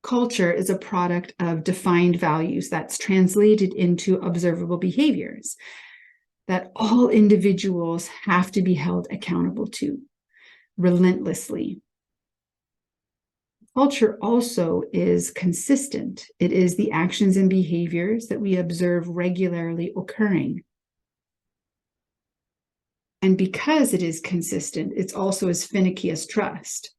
culture is a product of defined values that's translated into observable behaviors that all individuals have to be held accountable to relentlessly. Culture also is consistent. It is the actions and behaviors that we observe regularly occurring. And because it is consistent, it's also as finicky as trust.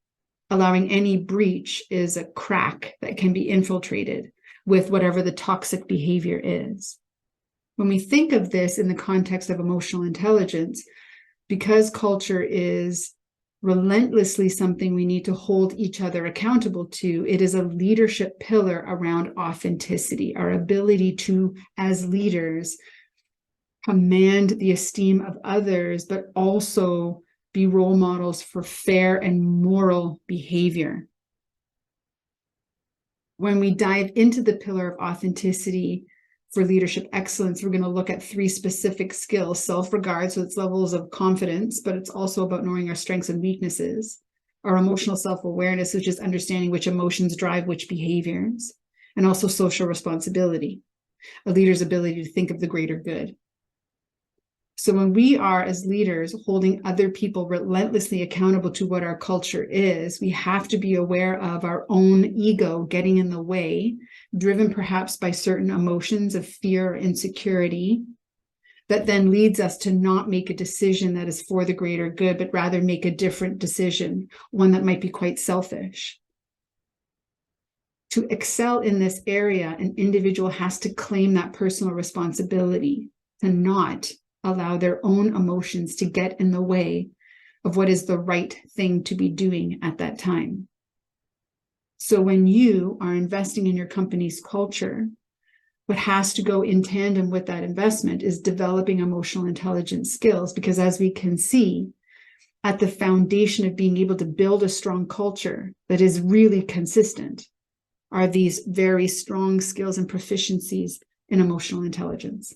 Allowing any breach is a crack that can be infiltrated with whatever the toxic behavior is. When we think of this in the context of emotional intelligence, because culture is relentlessly something we need to hold each other accountable to, it is a leadership pillar around authenticity, our ability to, as leaders, command the esteem of others, but also be role models for fair and moral behavior. When we dive into the pillar of authenticity for leadership excellence, we're going to look at 3 specific skills: self-regard, so it's levels of confidence, but it's also about knowing our strengths and weaknesses; our emotional self-awareness, which is understanding which emotions drive which behaviors; and also social responsibility, a leader's ability to think of the greater good. So when we are, as leaders, holding other people relentlessly accountable to what our culture is, we have to be aware of our own ego getting in the way, driven perhaps by certain emotions of fear or insecurity, that then leads us to not make a decision that is for the greater good, but rather make a different decision, one that might be quite selfish. To excel in this area, an individual has to claim that personal responsibility to not allow their own emotions to get in the way of what is the right thing to be doing at that time. So when you are investing in your company's culture, what has to go in tandem with that investment is developing emotional intelligence skills, because as we can see, at the foundation of being able to build a strong culture that is really consistent are these very strong skills and proficiencies in emotional intelligence.